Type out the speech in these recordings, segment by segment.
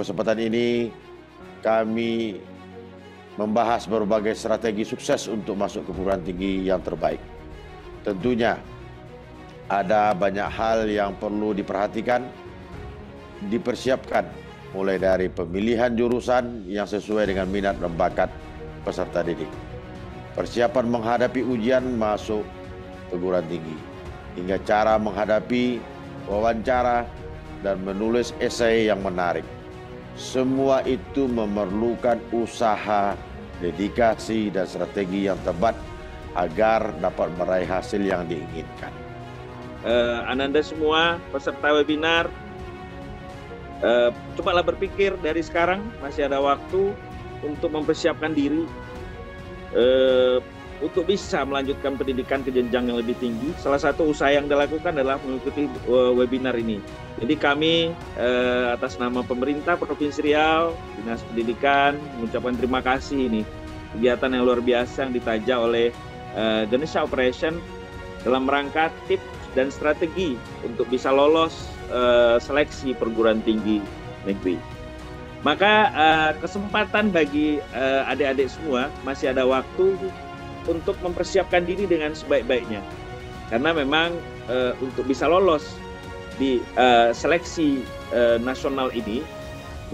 kesempatan ini kami membahas berbagai strategi sukses untuk masuk ke perguruan tinggi yang terbaik. Tentunya ada banyak hal yang perlu diperhatikan, dipersiapkan mulai dari pemilihan jurusan yang sesuai dengan minat dan bakat peserta didik, persiapan menghadapi ujian masuk perguruan tinggi, hingga cara menghadapi wawancara dan menulis esai yang menarik. Semua itu memerlukan usaha, dedikasi, dan strategi yang tepat agar dapat meraih hasil yang diinginkan. Ananda semua peserta webinar, cobalah berpikir dari sekarang, masih ada waktu untuk mempersiapkan diri untuk bisa melanjutkan pendidikan ke jenjang yang lebih tinggi. Salah satu usaha yang dilakukan adalah mengikuti webinar ini. Jadi kami atas nama pemerintah Provinsi Riau, Dinas Pendidikan, mengucapkan terima kasih ini kegiatan yang luar biasa yang ditajak oleh Ganesha Operation dalam rangka tips dan strategi untuk bisa lolos seleksi perguruan tinggi negeri. Maka kesempatan bagi adik-adik semua, masih ada waktu untuk mempersiapkan diri dengan sebaik-baiknya. Karena memang untuk bisa lolos di seleksi nasional ini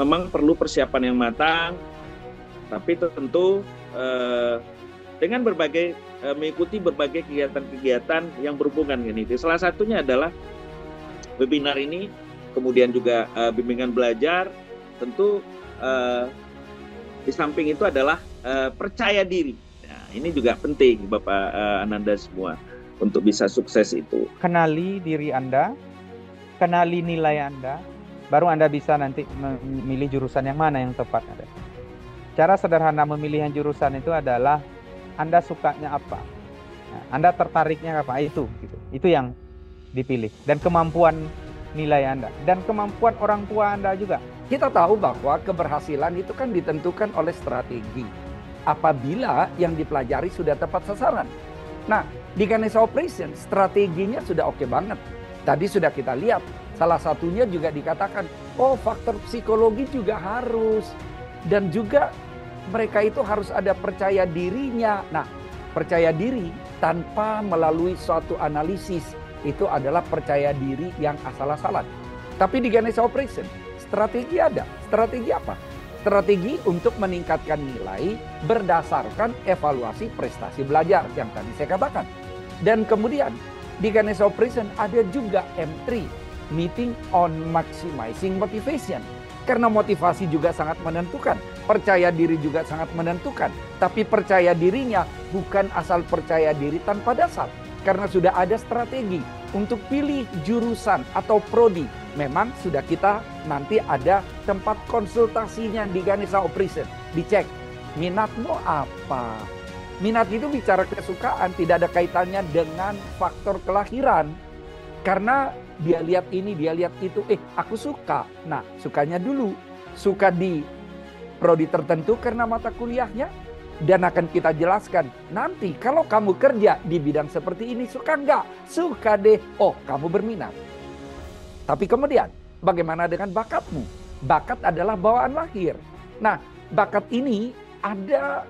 memang perlu persiapan yang matang, tapi tentu dengan mengikuti berbagai kegiatan-kegiatan yang berhubungan dengan itu. Salah satunya adalah webinar ini, kemudian juga bimbingan belajar. Tentu di samping itu adalah percaya diri. Nah, ini juga penting Bapak Ananda semua untuk bisa sukses itu. Kenali diri Anda, kenali nilai Anda, baru Anda bisa nanti memilih jurusan yang mana yang tepat. Cara sederhana memilih jurusan itu adalah Anda sukanya apa, nah, Anda tertariknya apa, itu yang dipilih, dan kemampuan nilai Anda dan kemampuan orang tua Anda juga. Kita tahu bahwa keberhasilan itu kan ditentukan oleh strategi. Apabila yang dipelajari sudah tepat sasaran. Nah, di Ganesha Operation strateginya sudah oke banget. Tadi sudah kita lihat, salah satunya juga dikatakan, faktor psikologi juga harus. Dan juga mereka itu harus ada percaya dirinya. Nah, percaya diri tanpa melalui suatu analisis, itu adalah percaya diri yang asal-asalan. Tapi di Ganesha Operation, strategi ada. Strategi apa? Strategi untuk meningkatkan nilai berdasarkan evaluasi prestasi belajar yang tadi saya katakan. Dan kemudian di Ganesha Operation ada juga M3, Meeting on Maximizing Motivation. Karena motivasi juga sangat menentukan, percaya diri juga sangat menentukan. Tapi percaya dirinya bukan asal percaya diri tanpa dasar. Karena sudah ada strategi untuk pilih jurusan atau prodi. Memang sudah kita nanti ada tempat konsultasinya di Ganesha Operation. Dicek, minatmu apa? Minat itu bicara kesukaan, tidak ada kaitannya dengan faktor kelahiran. Karena dia lihat ini, dia lihat itu, aku suka. Nah, sukanya dulu. Suka di prodi tertentu karena mata kuliahnya. Dan akan kita jelaskan, nanti kalau kamu kerja di bidang seperti ini, suka nggak? Suka deh. Oh, kamu berminat. Tapi kemudian, bagaimana dengan bakatmu? Bakat adalah bawaan lahir. Nah, bakat ini ada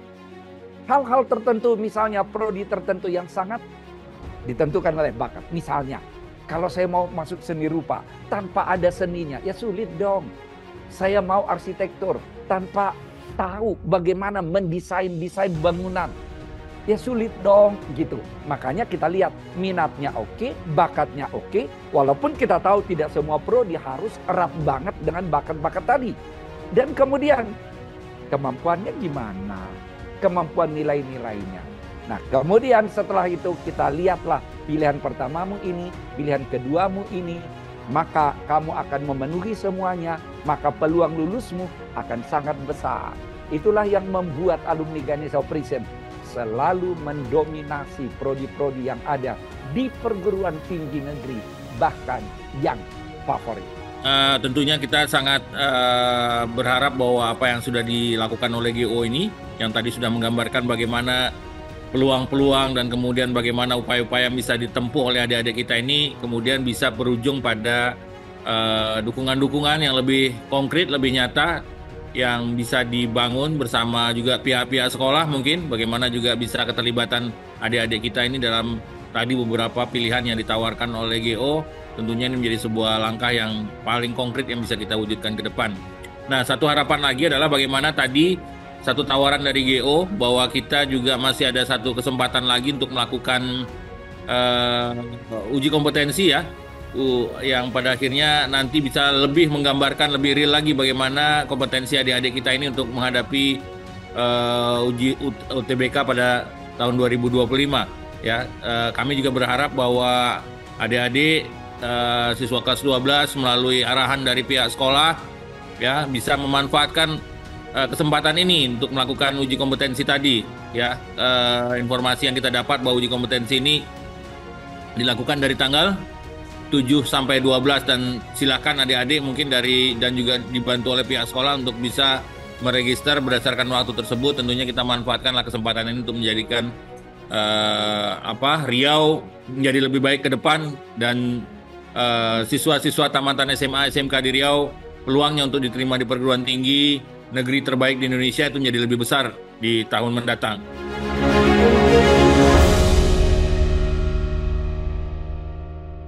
hal-hal tertentu, misalnya prodi tertentu yang sangat ditentukan oleh bakat. Misalnya, kalau saya mau masuk seni rupa, tanpa ada seninya, ya sulit dong. Saya mau arsitektur, tanpa tahu bagaimana mendesain bangunan, ya sulit dong gitu. Makanya kita lihat minatnya oke, bakatnya oke, walaupun kita tahu tidak semua prodi harus erat banget dengan bakat-bakat tadi. Dan kemudian kemampuannya gimana? Kemampuan nilai-nilainya. Nah, kemudian setelah itu kita lihatlah pilihan pertamamu ini, pilihan keduamu ini, maka kamu akan memenuhi semuanya, maka peluang lulusmu akan sangat besar. Itulah yang membuat alumni Ganesha Operation selalu mendominasi prodi-prodi yang ada di perguruan tinggi negeri, bahkan yang favorit. Tentunya kita sangat berharap bahwa apa yang sudah dilakukan oleh GO ini, yang tadi sudah menggambarkan bagaimana peluang-peluang dan kemudian bagaimana upaya-upaya yang bisa ditempuh oleh adik-adik kita ini, kemudian bisa berujung pada dukungan-dukungan yang lebih konkret, lebih nyata yang bisa dibangun bersama juga pihak-pihak sekolah mungkin, bagaimana juga bisa keterlibatan adik-adik kita ini dalam tadi beberapa pilihan yang ditawarkan oleh GO. Tentunya ini menjadi sebuah langkah yang paling konkret yang bisa kita wujudkan ke depan. Nah, satu harapan lagi adalah bagaimana tadi satu tawaran dari GO bahwa kita juga masih ada satu kesempatan lagi untuk melakukan uji kompetensi ya, yang pada akhirnya nanti bisa lebih menggambarkan lebih real lagi bagaimana kompetensi adik-adik kita ini untuk menghadapi uji UTBK pada tahun 2025 ya. Kami juga berharap bahwa adik-adik siswa kelas 12 melalui arahan dari pihak sekolah ya bisa memanfaatkan kesempatan ini untuk melakukan uji kompetensi tadi ya. Informasi yang kita dapat bahwa uji kompetensi ini dilakukan dari tanggal 7 sampai 12 dan silakan adik-adik mungkin dan juga dibantu oleh pihak sekolah untuk bisa meregister berdasarkan waktu tersebut. Tentunya kita manfaatkanlah kesempatan ini untuk menjadikan Riau menjadi lebih baik ke depan, dan siswa-siswa tamatan SMA SMK di Riau peluangnya untuk diterima di perguruan tinggi negeri terbaik di Indonesia itu menjadi lebih besar di tahun mendatang.